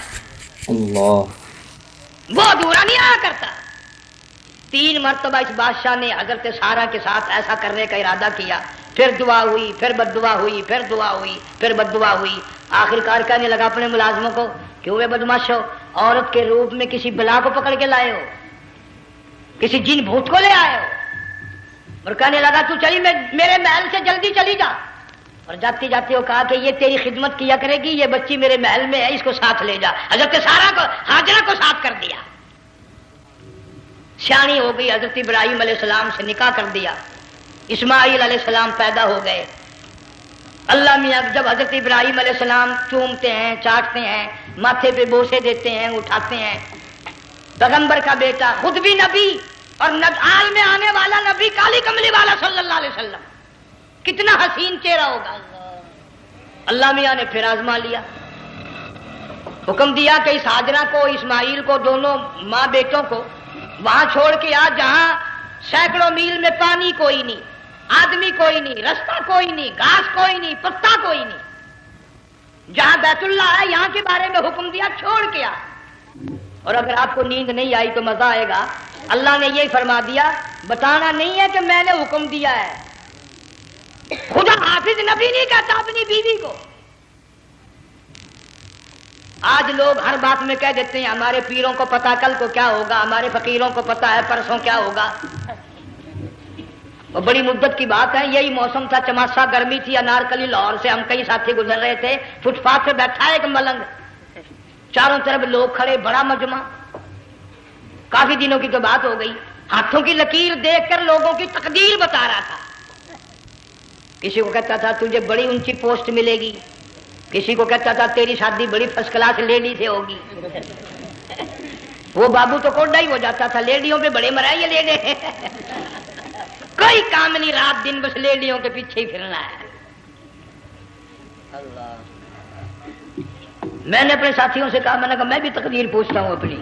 اللہ، وہ ادھورا نہیں آیا کرتا۔ 3 مرتبہ اس بادشاہ نے حضرت سارا کے ساتھ ایسا کرنے کا ارادہ کیا، پھر دعا ہوئی، پھر بد دعا ہوئی، پھر دعا ہوئی، پھر بد دعا ہوئی۔ آخر کار کہنے لگا اپنے ملازموں کو کہ ہوئے بدماشو، عورت کے روپ میں کسی بلا کو پکڑ کے لائے ہو، کسی جن بھوت کو لے آئے ہو۔ اور کہنے لگا تو چلی میرے محل سے جلدی چلی جا۔ اور جاتی جاتی وہ کہا کہ یہ تیری خدمت کیا کرے گی، یہ بچی میرے محل میں ہے، اس کو ساتھ لے جا۔ حضرت سارا کو ہاجرہ کو ساتھ کر دیا، سیانی ہو گئی، حضرت ابراہیم علیہ السلام سے نکاح کر دیا، اسماعیل علیہ السلام پیدا ہو گئے۔ اللہ میاں جب حضرت ابراہیم علیہ السلام چومتے ہیں، چاٹتے ہیں، ماتھے پہ بوسے دیتے ہیں، اٹھاتے ہیں، پیغمبر کا بیٹا خود بھی نبی اور آل میں آنے والا نبی کالی کملی والا صلی اللہ علیہ وسلم، کتنا حسین چہرہ ہوگا۔ اللہ میاں نے پھر آزما لیا، حکم دیا کہ اس ہاجرہ کو، اسماعیل کو، دونوں ماں بیٹوں کو وہاں چھوڑ کے آ جہاں سینکڑوں میل میں پانی کوئی نہیں، آدمی کوئی نہیں، رستہ کوئی نہیں، گھاس کوئی نہیں، پتا کوئی نہیں، جہاں بیت اللہ ہے یہاں کے بارے میں حکم دیا چھوڑ کے آ۔ اور اگر آپ کو نیند نہیں آئی تو مزہ آئے گا، اللہ نے یہ فرما دیا بتانا نہیں ہے کہ میں نے حکم دیا ہے، خدا حافظ نبی نہیں کہتا اپنی بیوی کو۔ آج لوگ ہر بات میں کہہ دیتے ہیں ہمارے پیروں کو پتا کل کو کیا ہوگا، ہمارے فقیروں کو پتا ہے پرسوں کیا ہوگا۔ اور بڑی مدت کی بات ہے، یہی موسم تھا، چماسا گرمی تھی، انارکلی لاہور سے ہم کئی ساتھی گزر رہے تھے، فٹ پاتھ پہ بیٹھا ہے ایک ملنگ، چاروں طرف لوگ کھڑے، بڑا مجمع، کافی دنوں کی تو بات ہو گئی، ہاتھوں کی لکیر دیکھ کر لوگوں کی تقدیر بتا رہا تھا۔ کسی کو کہتا تھا تجھے بڑی اونچی پوسٹ ملے گی، کسی کو کہتا تھا تیری شادی بڑی فرسٹ کلاس لیڈی سے ہوگی۔ وہ بابو تو کوڈا ہی ہو جاتا تھا، لیڈیوں پہ بڑے مرائے یہ لیڈے کوئی کام نہیں، رات دن بس لیڈیوں کے پیچھے ہی پھرنا ہے۔ میں نے اپنے ساتھیوں سے کہا، میں نے کہا میں بھی تقدیر پوچھتا ہوں اپنی،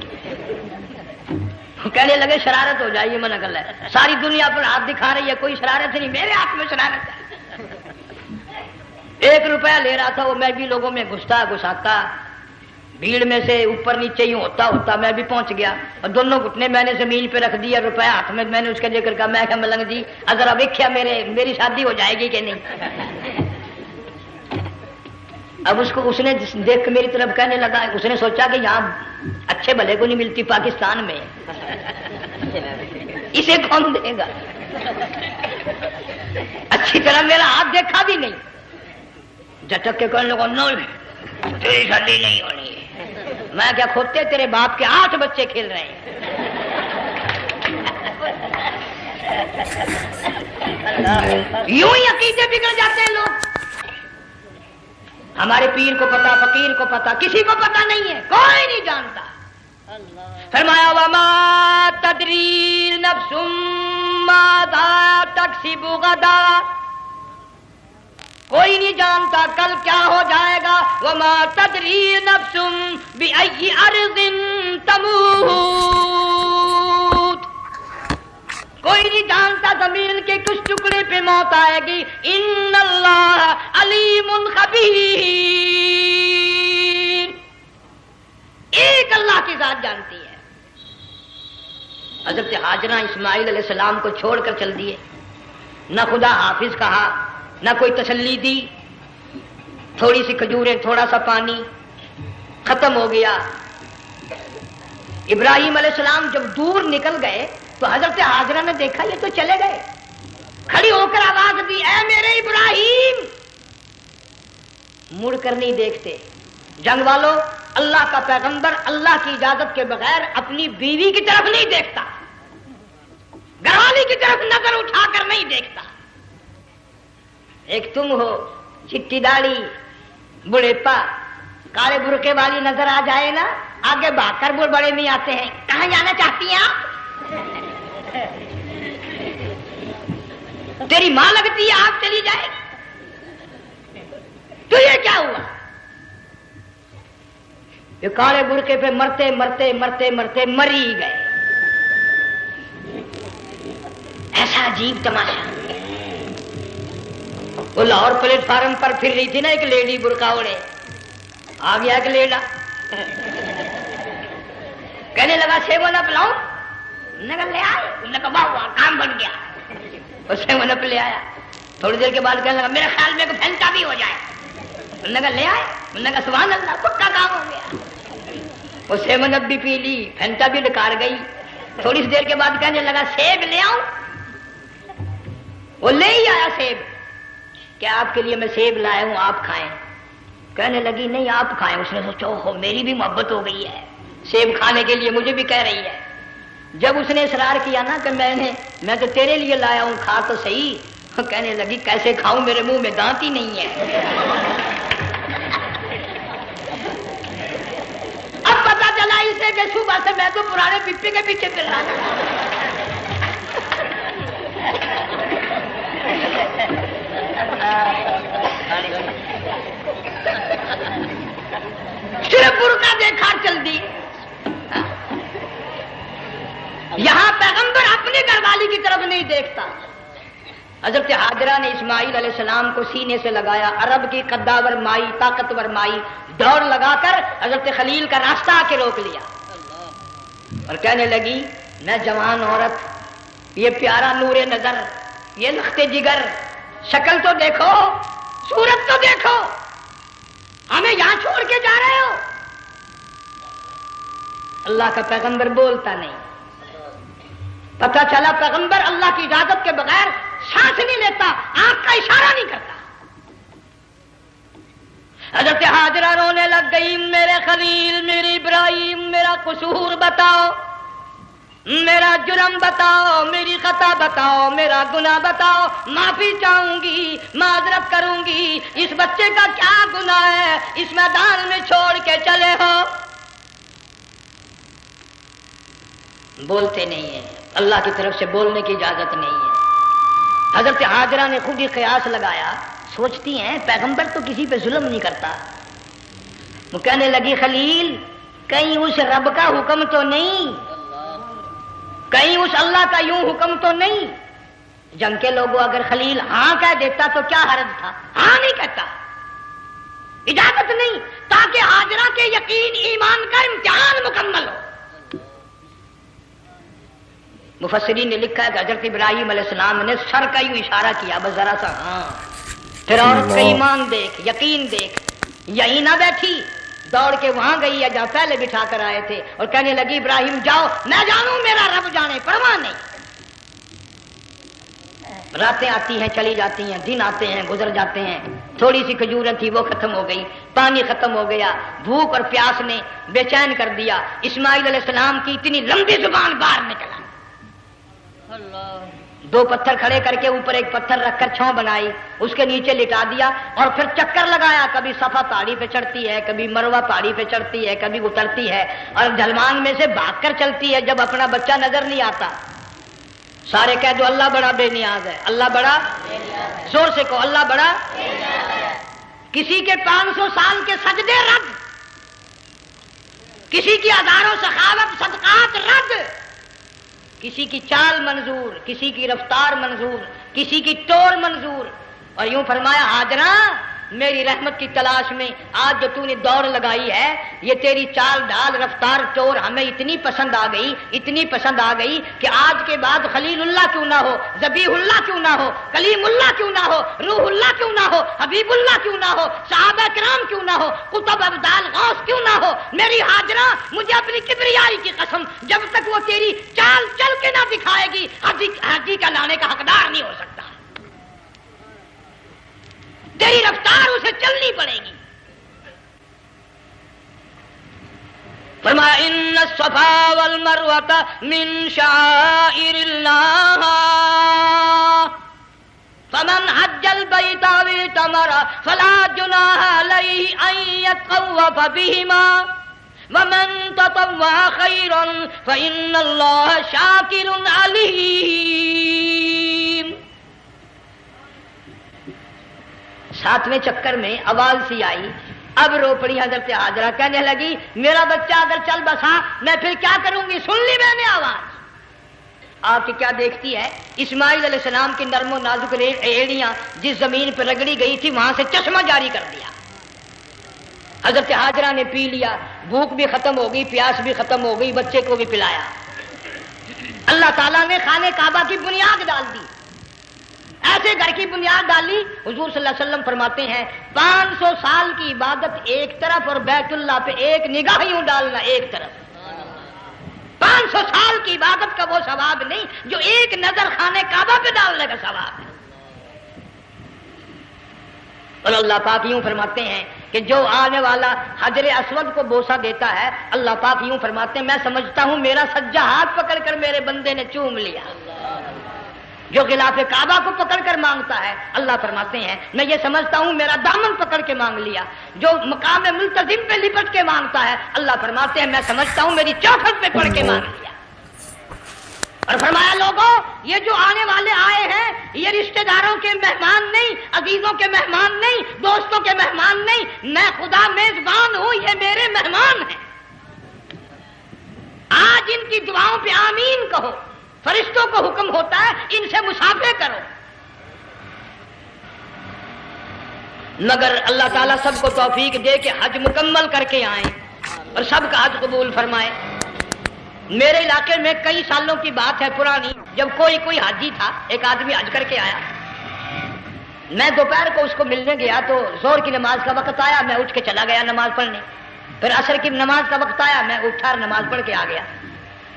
کہنے لگے شرارت ہو جائے، یہ منع کر لے، ساری دنیا پر ہاتھ دکھا رہی ہے، کوئی شرارت نہیں، میرے ہاتھ میں شرارت ہے۔ 1 روپیہ لے رہا تھا وہ، میں بھی لوگوں میں گھساتا بھیڑ میں سے اوپر نیچے ہی ہوتا میں بھی پہنچ گیا، اور دونوں گھٹنے میں نے زمین پہ رکھ دیا، روپیہ ہاتھ میں نے اس کا ذکر کہا، میں کہ ملنگ جی اگر اب دیکھا میری شادی ہو جائے گی کہ نہیں؟ اب اس نے دیکھ کے میری طرف کہنے لگا، اس نے سوچا کہ یہاں اچھے بھلے کو نہیں ملتی پاکستان میں، اسے کون دے گا؟ اچھی طرح میرا ہاتھ دیکھا بھی نہیں، جھٹک کے کہنے لگا نہیں تیری شادی نہیں ہونی ہے۔ میں کیا کھوتے تیرے باپ کے 8 بچے کھیل رہے ہیں۔ یوں ہی عقیدے بگڑ جاتے ہیں لوگ، ہمارے پیر کو پتا، فقیر کو پتا، کسی کو پتا نہیں ہے، کوئی نہیں جانتا۔ فرمایا وما تدری نفس ماذا تکسب غدا، کوئی نہیں جانتا کل کیا ہو جائے گا۔ وما تدری نفس بأی ارض تموت، کوئی نہیں جانتا زمین کے کس ٹکڑے پہ موت آئے گی۔ ان اللہ علیم خبیر، ایک اللہ کی ذات جانتی ہے۔ حضرت ہاجرہ اسماعیل علیہ السلام کو چھوڑ کر چل دیے، نہ خدا حافظ کہا، نہ کوئی تسلی دی، تھوڑی سی کھجوریں، تھوڑا سا پانی، ختم ہو گیا۔ ابراہیم علیہ السلام جب دور نکل گئے تو حضرت ہاجرہ نے دیکھا یہ تو چلے گئے، کھڑی ہو کر آواز دی، اے میرے ابراہیم۔ مڑ کر نہیں دیکھتے۔ جنگ والوں، اللہ کا پیغمبر اللہ کی اجازت کے بغیر اپنی بیوی کی طرف نہیں دیکھتا، گھر والی کی طرف نظر اٹھا کر نہیں دیکھتا۔ ایک تم ہو، چٹی داڑھی، بڑھیپا، کالے برقعے والی نظر آ جائے نا، آگے بھاگ کر بڑے نہیں آتے ہیں، کہاں جانا چاہتی ہیں آپ؟ تیری ماں لگتی ہے آپ چلی جائے، تو یہ کیا ہوا؟ یہ کالے برقعے پہ مرتے مرتے مرتے مرتے مری گئے۔ ایسا عجیب تماشا۔ وہ لاہور پلیٹ فارم پر پھر رہی تھی نا ایک لیڈی برقع اوڑے، آ گیا ایک لیڈا، کہنے لگا سیون اپ لاؤ، نے کہا لے آئے، انہوں نے کہا واہ واہ کام بن گیا، اور سیون اپ لے آیا۔ تھوڑی دیر کے بعد کہنے لگا میرے خیال میں پھینٹا بھی ہو جائے، انہوں نے کہا لے آئے، انہوں نے کہا سبحان اللہ پکا کام ہو گیا۔ وہ سیون اپ بھی پی لی، پھینٹا بھی ڈکار گئی۔ تھوڑی سی دیر کے بعد کہنے لگا سیب لے آؤں، وہ لے ہی آیا سیب، کیا آپ کے لیے میں سیب لایا ہوں آپ کھائیں؟ کہنے لگی نہیں آپ کھائیں۔ اس نے سوچا ہو میری بھی محبت ہو گئی ہے، سیب کھانے کے لیے مجھے بھی کہہ رہی ہے۔ جب اس نے اصرار کیا نا کہ میں تو تیرے لیے لایا ہوں، کھا تو صحیح، کہنے لگی کیسے کھاؤں، میرے منہ میں دانت ہی نہیں ہے۔ اب پتا چلا اسے کہ صبح سے میں تو پرانے پپی کے پیچھے پھر رہا تھا۔ صرف برقع دیکھا چل دی۔ یہاں پیغمبر اپنے گھر والی کی طرف نہیں دیکھتا۔ حضرت ہاجرہ نے اسماعیل علیہ السلام کو سینے سے لگایا، عرب کی قداور مائی، طاقتور مائی، دوڑ لگا کر حضرت خلیل کا راستہ آ کے روک لیا اور کہنے لگی میں جوان عورت، یہ پیارا نور نظر، یہ لخت جگر، شکل تو دیکھو، صورت تو دیکھو، ہمیں یہاں چھوڑ کے جا رہے ہو؟ اللہ کا پیغمبر بولتا نہیں۔ پتہ چلا پیغمبر اللہ کی اجازت کے بغیر سانس نہیں لیتا، آنکھ کا اشارہ نہیں کرتا۔ حضرت ہاجرہ رونے لگ گئی، میرے خلیل، میرے ابراہیم، میرا قصور بتاؤ، میرا جرم بتاؤ، میری خطا بتاؤ، میرا گناہ بتاؤ، معافی چاہوں گی، معذرت کروں گی، اس بچے کا کیا گناہ ہے اس میدان میں چھوڑ کے چلے ہو؟ بولتے نہیں ہیں، اللہ کی طرف سے بولنے کی اجازت نہیں ہے۔ حضرت ہاجرہ نے خود ہی قیاس لگایا، سوچتی ہیں پیغمبر تو کسی پہ ظلم نہیں کرتا۔ وہ کہنے لگی خلیل کہیں اس رب کا حکم تو نہیں کہیں اس اللہ کا یوں حکم تو نہیں؟ جنگ کے لوگوں اگر خلیل ہاں کہہ دیتا تو کیا حرج تھا؟ ہاں نہیں کہتا، اجازت نہیں، تاکہ ہاجرہ کے یقین ایمان کا امتحان مکمل ہو۔ مفسرین نے لکھا ہے کہ حضرت ابراہیم علیہ السلام نے سر کا یوں اشارہ کیا، بس ذرا سا ہاں، پھر عورت کا ایمان دیکھ، یقین دیکھ، یہیں نہ بیٹھی، دوڑ کے وہاں گئی ہے جہاں پہلے بٹھا کر آئے تھے، اور کہنے لگی ابراہیم جاؤ، میں جانوں میرا رب جانے، پرواہ نہیں۔ راتیں آتی ہیں چلی جاتی ہیں، دن آتے ہیں گزر جاتے ہیں، تھوڑی سی کھجوریں تھی وہ ختم ہو گئی، پانی ختم ہو گیا، بھوک اور پیاس نے بے چین کر دیا، اسماعیل علیہ السلام کی اتنی لمبی زبان باہر نکلا، دو پتھر کھڑے کر کے اوپر ایک پتھر رکھ کر چھاؤں بنائی، اس کے نیچے لٹا دیا، اور پھر چکر لگایا، کبھی صفا پہاڑی پہ چڑھتی ہے، کبھی مروہ پہاڑی پہ چڑھتی ہے، کبھی اترتی ہے، اور ڈھلوان میں سے بھاگ کر چلتی ہے جب اپنا بچہ نظر نہیں آتا۔ سارے کہہ دو اللہ بڑا بے نیاز ہے، اللہ بڑا، زور سے کہو اللہ بڑا۔ کسی کے 500 سال کے سجدے رد، کسی کی ہزاروں سخاوت صدقات رد، کسی کی چال منظور، کسی کی رفتار منظور، کسی کی ٹور منظور، اور یوں فرمایا ہاجرہ میری رحمت کی تلاش میں آج جو تو نے دوڑ لگائی ہے، یہ تیری چال ڈال رفتار ٹور ہمیں اتنی پسند آ گئی، اتنی پسند آ گئی کہ آج کے بعد خلیل اللہ کیوں نہ ہو، ذبیح اللہ کیوں نہ ہو، کلیم اللہ کیوں نہ ہو، روح اللہ کیوں نہ ہو، حبیب اللہ کیوں نہ ہو، صحابہ کرام کیوں نہ ہو، قطب ابدال غوث کیوں نہ ہو، میری ہاجرہ مجھے اپنی کبریائی کی قسم جب تک وہ تیری چال چل کے نہ دکھائے گی حاجی کا لانے کا حقدار نہیں ہو سکتا، تیری رفتار اسے چلنی پڑے گی۔ فرمایا ان الصفا والمروہ من شعائر اللہ فمن حج البیت او اعتمر فلا جناح علیہ ان یطوف بہما ومن تطوع خیرا فإن اللہ شاکر علیم۔ 7ویں چکر میں آواز سی آئی، اب رو پڑی حضرت ہاجرہ، کہنے لگی میرا بچہ اگر چل بسا میں پھر کیا کروں گی؟ سن لی میں نے آواز۔ آپ کی کیا دیکھتی ہے؟ اسماعیل علیہ السلام کی نرم و نازک ایڑیاں جس زمین پہ رگڑی گئی تھی وہاں سے چشمہ جاری کر دیا، حضرت ہاجرہ نے پی لیا، بھوک بھی ختم ہو گئی، پیاس بھی ختم ہو گئی، بچے کو بھی پلایا۔ اللہ تعالیٰ نے خانہ کعبہ کی بنیاد ڈال دی، ایسے گھر کی بنیاد ڈالی، حضور صلی اللہ علیہ وسلم فرماتے ہیں 500 سال کی عبادت ایک طرف اور بیت اللہ پہ ایک نگاہ یوں ڈالنا ایک طرف، 500 سال کی عبادت کا وہ ثواب نہیں جو ایک نظر خانہ کعبہ پہ ڈالنے کا ثواب ہے۔ اور اللہ پاک یوں فرماتے ہیں کہ جو آنے والا حجر اسود کو بوسہ دیتا ہے، اللہ پاک یوں فرماتے ہیں میں سمجھتا ہوں میرا سجا ہاتھ پکڑ کر میرے بندے نے چوم لیا۔ جو غلاف کعبہ کو پکڑ کر مانگتا ہے، اللہ فرماتے ہیں میں یہ سمجھتا ہوں میرا دامن پکڑ کے مانگ لیا۔ جو مقام ملتزم پہ لپٹ کے مانگتا ہے، اللہ فرماتے ہیں میں سمجھتا ہوں میری چوکھٹ پہ پڑھ کے مانگ لیا۔ اور فرمایا لوگوں یہ جو آنے والے آئے ہیں یہ رشتہ داروں کے مہمان نہیں، عزیزوں کے مہمان نہیں، دوستوں کے مہمان نہیں، میں خدا میزبان ہوں، یہ میرے مہمان ہیں۔ آج ان کی دعاؤں پہ آمین کہو، فرشتوں کو حکم ہوتا ہے ان سے مسافے کرو، مگر اللہ تعالیٰ سب کو توفیق دے کہ حج مکمل کر کے آئیں اور سب کا حج قبول فرمائے۔ میرے علاقے میں کئی سالوں کی بات ہے پرانی، جب کوئی حاجی تھا، ایک آدمی حج کر کے آیا، میں دوپہر کو اس کو ملنے گیا تو ظہر کی نماز کا وقت آیا، میں اٹھ کے چلا گیا نماز پڑھنے، پھر عصر کی نماز کا وقت آیا، میں اٹھا اور نماز پڑھ کے آ گیا۔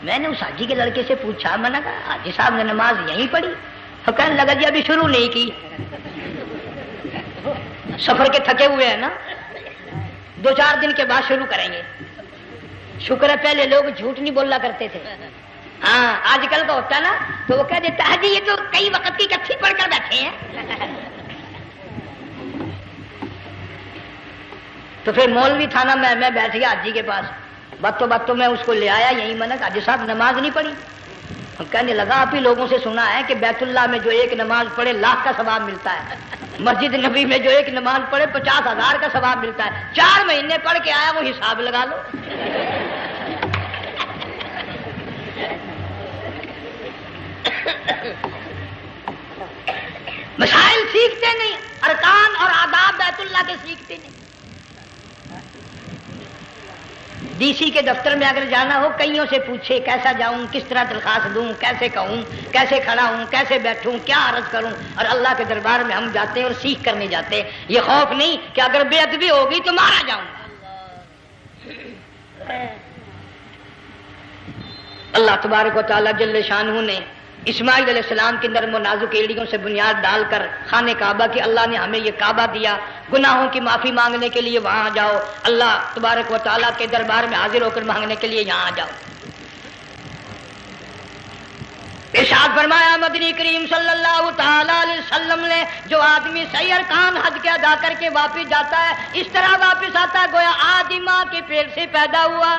میں نے اس حاجی کے لڑکے سے پوچھا، میں نے کہا حاجی صاحب نے نماز یہیں پڑھی؟ تو کہنے لگا جی ابھی شروع نہیں کی، سفر کے تھکے ہوئے ہیں نا، 2-4 دن کے بعد شروع کریں گے۔ شکر ہے پہلے لوگ جھوٹ نہیں بولا کرتے تھے، ہاں آج کل کا ہوتا ہے نا تو وہ کہہ دیتا ہے جی یہ تو کئی وقت کی کچھی پڑھ کر بیٹھے ہیں۔ تو پھر مولوی تھا نا، میں بیٹھ گیا حاجی کے پاس، باتوں میں اس کو لے آیا، یہی میں نے کہا حاجی صاحب نماز نہیں پڑھی؟ کہنے لگا آپ ہی لوگوں سے سنا ہے کہ بیت اللہ میں جو ایک نماز پڑھے 1,00,000 کا ثواب ملتا ہے، مسجد نبی میں جو ایک نماز پڑھے 50,000 کا ثواب ملتا ہے، 4 مہینے پڑھ کے آیا، وہ حساب لگا لو۔ مسائل سیکھتے نہیں، ارکان اور آداب بیت اللہ کے سیکھتے نہیں۔ ڈی سی کے دفتر میں اگر جانا ہو کئیوں سے پوچھے کیسا جاؤں، کس طرح درخواست دوں، کیسے کہوں، کیسے کھڑا ہوں، کیسے بیٹھوں، کیا عرض کروں، اور اللہ کے دربار میں ہم جاتے ہیں اور سیکھ کرنے جاتے ہیں۔ یہ خوف نہیں کہ اگر بے ادبی ہوگی تو مارا جاؤں گا۔ اللہ تبارک و تعالیٰ جل شانہ نے اسماعیل علیہ السلام کی نرم و نازک ایڑیوں سے بنیاد ڈال کر خانہ کعبہ کی، اللہ نے ہمیں یہ کعبہ دیا، گناہوں کی معافی مانگنے کے لیے وہاں جاؤ، اللہ تبارک و تعالیٰ کے دربار میں حاضر ہو کر مانگنے کے لیے یہاں جاؤ۔ ارشاد فرمایا مدنی کریم صلی اللہ تعالی علیہ وسلم نے، جو آدمی صحیح ارکان حج کے ادا کر کے واپس جاتا ہے اس طرح واپس آتا ہے گویا آج ہی ماں کے پیٹ سے پیدا ہوا۔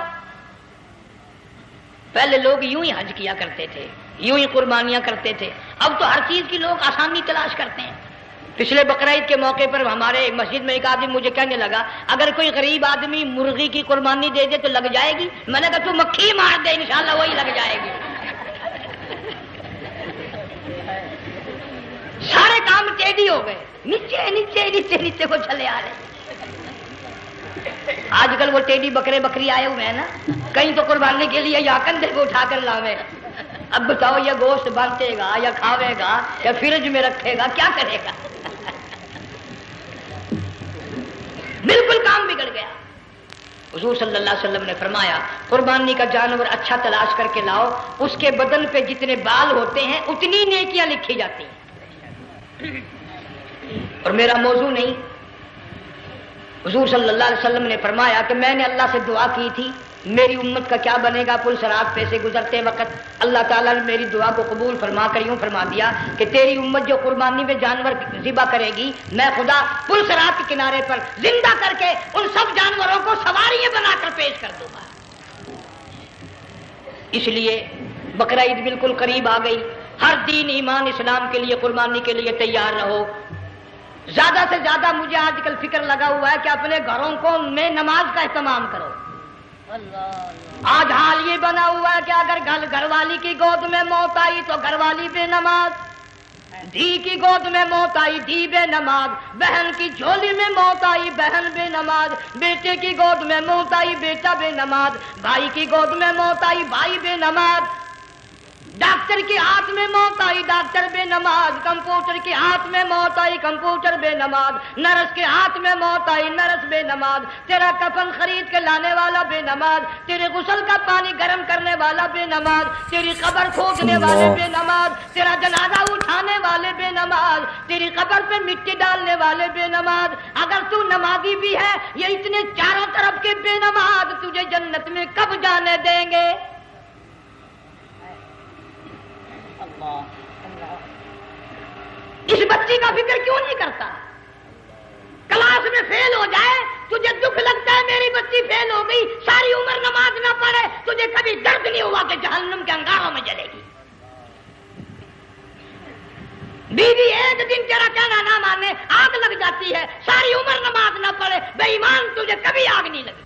پہلے لوگ یوں ہی حج کیا کرتے تھے، یوں ہی قربانیاں کرتے تھے، اب تو ہر چیز کی لوگ آسانی تلاش کرتے ہیں۔ پچھلے بقرعید کے موقع پر ہمارے مسجد میں ایک آدمی مجھے کہنے لگا اگر کوئی غریب آدمی مرغی کی قربانی دے دے تو لگ جائے گی؟ میں نے کہا تو مکھی مار دے انشاءاللہ وہی لگ جائے گی۔ سارے کام ٹیڑھی ہو گئے، نیچے نیچے نیچے نیچے کو چلے آ رہے۔ آج کل وہ ٹیڑھی بکرے بکری آئے ہوئے ہیں نا، کہیں تو قربانی کے لیے یا کندھے کو اٹھا کر لاوے۔ اب بتاؤ یہ گوشت بانٹے گا یا کھاوے گا یا فریج میں رکھے گا، کیا کرے گا؟ بالکل کام بگڑ گیا۔ حضور صلی اللہ علیہ وسلم نے فرمایا قربانی کا جانور اچھا تلاش کر کے لاؤ، اس کے بدن پہ جتنے بال ہوتے ہیں اتنی نیکیاں لکھی جاتی ہیں۔ اور میرا موضوع نہیں، حضور صلی اللہ علیہ وسلم نے فرمایا کہ میں نے اللہ سے دعا کی تھی میری امت کا کیا بنے گا، پل صراط پہ سے گزرتے وقت اللہ تعالیٰ نے میری دعا کو قبول فرما کر یوں فرما دیا کہ تیری امت جو قربانی میں جانور ذبح کرے گی میں خدا پل صراط کے کنارے پر زندہ کر کے ان سب جانوروں کو سواریاں بنا کر پیش کر دوں گا۔ اس لیے بقرعید بالکل قریب آ گئی، ہر دین ایمان اسلام کے لیے قربانی کے لیے تیار رہو۔ زیادہ سے زیادہ مجھے آج کل فکر لگا ہوا ہے کہ اپنے گھروں کو میں نماز کا اہتمام کرو۔ آج حال یہ بنا ہوا ہے کہ اگر گھر والی کی گود میں موت آئی تو گھر والی بے نماز، دھی کی گود میں موت آئی دھی بے نماز، بہن کی جھولی میں موت آئی بہن بے نماز، بیٹے کی گود میں موت آئی بیٹا بے نماز، بھائی کی گود میں موت آئی بھائی بے نماز، ڈاکٹر کے ہاتھ میں موت آئی ڈاکٹر بے نماز، کمپیوٹر کے ہاتھ میں موت آئی کمپیوٹر بے نماز، نرس کے ہاتھ میں موت آئی نرس بے نماز، تیرا کفن خرید کے لانے والا بے نماز، تیرے غسل کا پانی گرم کرنے والا بے نماز، تیری قبر کھودنے والے بے نماز، تیرا جنازہ اٹھانے والے بے نماز، تیری قبر پہ مٹی ڈالنے والے بے نماز۔ اگر تو نمازی بھی ہے یہ اتنے چاروں طرف کے بے نماز تجھے جنت میں کب جانے دیں گے؟ اس بچی کا فکر کیوں نہیں کرتا؟ کلاس میں فیل ہو جائے تجھے دکھ لگتا ہے میری بچی فیل ہو گئی، ساری عمر نماز نہ پڑھے تجھے کبھی درد نہیں ہوا کہ جہنم کے انگاروں میں جلے گی۔ بیوی ایک دن تیرا کہنا نہ مانے آگ لگ جاتی ہے، ساری عمر نماز نہ پڑھے بے ایمان تجھے کبھی آگ نہیں لگی۔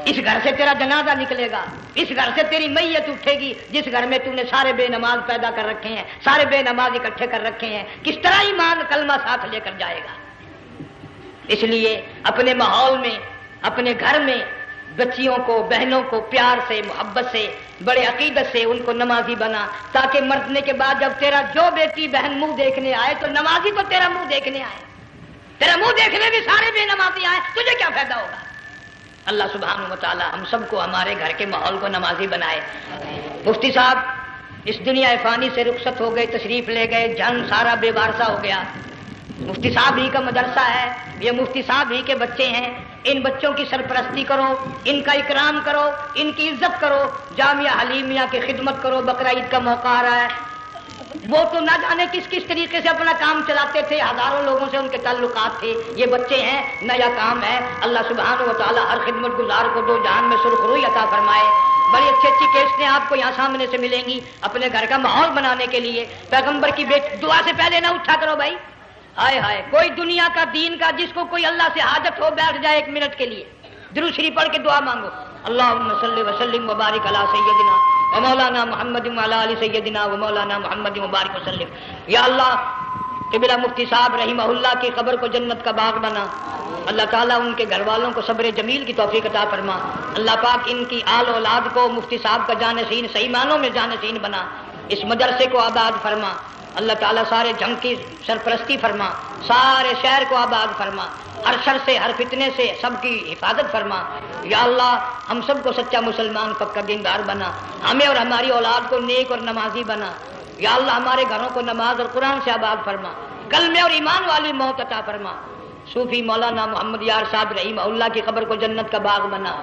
اس گھر سے تیرا جنازہ نکلے گا، اس گھر سے تیری میت اٹھے گی جس گھر میں تو نے سارے بے نماز پیدا کر رکھے ہیں، سارے بے نماز اکٹھے کر رکھے ہیں، کس طرح ایمان کلمہ ساتھ لے کر جائے گا؟ اس لیے اپنے ماحول میں اپنے گھر میں بچیوں کو بہنوں کو پیار سے محبت سے بڑے عقیدت سے ان کو نمازی بنا، تاکہ مرنے کے بعد جب تیرا جو بیٹی بہن منہ دیکھنے آئے تو نمازی تو تیرا منہ دیکھنے آئے، تیرا منہ دیکھنے بھی سارے بے نمازی آئے، تجھے کیا فائدہ ہوگا؟ اللہ سبحانہ و تعالی ہم سب کو ہمارے گھر کے ماحول کو نمازی بنائے۔ مفتی صاحب اس دنیا فانی سے رخصت ہو گئے، تشریف لے گئے، جان سارا بے وارثہ ہو گیا۔ مفتی صاحب ہی کا مدرسہ ہے، یہ مفتی صاحب ہی کے بچے ہیں، ان بچوں کی سرپرستی کرو، ان کا اکرام کرو، ان کی عزت کرو، جامعہ حلیمیہ کی خدمت کرو۔ بقرعید کا موقع آ رہا ہے، وہ تو نہ جانے کس کس طریقے سے اپنا کام چلاتے تھے، ہزاروں لوگوں سے ان کے تعلقات تھے، یہ بچے ہیں نیا کام ہے۔ اللہ سبحانہ و تعالی ہر خدمت گزار کو دو جہان میں سرخ روئی عطا فرمائے۔ بڑی اچھی اچھی کیسٹیں آپ کو یہاں سامنے سے ملیں گی اپنے گھر کا ماحول بنانے کے لیے۔ پیغمبر کی دعا سے پہلے نہ اٹھا کرو بھائی، ہائے ہائے کوئی دنیا کا دین کا جس کو کوئی اللہ سے حاجت ہو بیٹھ جائے ایک منٹ کے لیے، درود شریف پڑھ کے دعا مانگو. اللہم صلی وسلم وبارک علی سیدنا و مولانا محمد و علی آل سیدنا و مولانا محمد وبارک وسلم. یا اللہ قبلہ مفتی صاحب رحمہ اللہ کی قبر کو جنت کا باغ بنا. اللہ تعالیٰ ان کے گھر والوں کو صبر جمیل کی توفیق عطا فرما. اللہ پاک ان کی آل اولاد کو مفتی صاحب کا جانشین صحیح معنوں میں جانشین بنا. اس مدرسے کو آباد فرما. اللہ تعالیٰ سارے جنگ کی سرپرستی فرما. سارے شہر کو آباد فرما. ہر شر سے ہر فتنے سے سب کی حفاظت فرما. یا اللہ ہم سب کو سچا مسلمان پکا دیندار بنا. ہمیں اور ہماری اولاد کو نیک اور نمازی بنا. یا اللہ ہمارے گھروں کو نماز اور قرآن سے آباد فرما. کلمے اور ایمان والی موت عطا فرما. صوفی مولانا محمد یار صاحب رحمہ اللہ کی قبر کو جنت کا باغ بنا.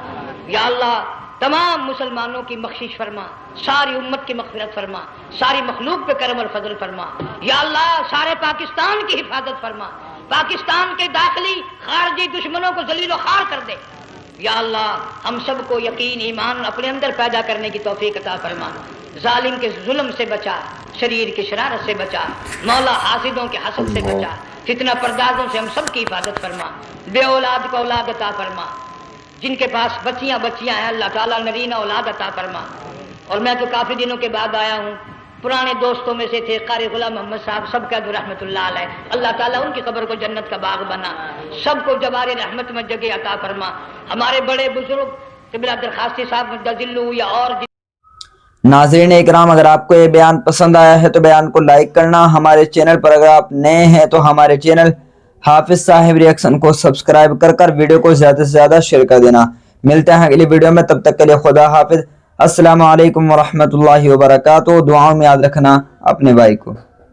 یا اللہ تمام مسلمانوں کی بخشش فرما. ساری امت کی مغفرت فرما. ساری مخلوق پہ کرم اور فضل فرما. یا اللہ سارے پاکستان کی حفاظت فرما. پاکستان کے داخلی خارجی دشمنوں کو ذلیل و خوار کر دے. یا اللہ ہم سب کو یقین ایمان اپنے اندر پیدا کرنے کی توفیق عطا فرما. ظالم کے ظلم سے بچا. شریر کی شرارت سے بچا. مولا حاسدوں کے حسد سے بچا. فتنہ پردازوں سے ہم سب کی حفاظت فرما. بے اولاد کو اولاد عطا فرما. جن کے پاس بچیاں ہیں اللہ تعالیٰ نرینہ اولاد عطا فرما. اور میں تو کافی دنوں کے بعد آیا ہوں. پرانے دوستوں میں سے تھے قاری غلام محمد صاحب سب کا رحمۃ اللہ علیہ. اللہ تعالیٰ ان کی قبر کو جنت کا باغ بنا. سب کو جبار رحمت میں جگہ عطا فرما. ہمارے بڑے بزرگ قبلہ درخواستی صاحب مدذلو یا اور ناظرین اکرام، اگر آپ کو یہ بیان پسند آیا ہے تو بیان کو لائک کرنا. ہمارے چینل پر اگر آپ نئے ہیں تو ہمارے چینل حافظ صاحب ریئیکشن کو سبسکرائب کر ویڈیو کو زیادہ سے زیادہ شیئر کر دینا. ملتے ہیں اگلی ویڈیو میں، تب تک کے لیے خدا حافظ. السلام علیکم ورحمۃ اللہ وبرکاتہ. دعاؤں میں یاد رکھنا اپنے بھائی کو.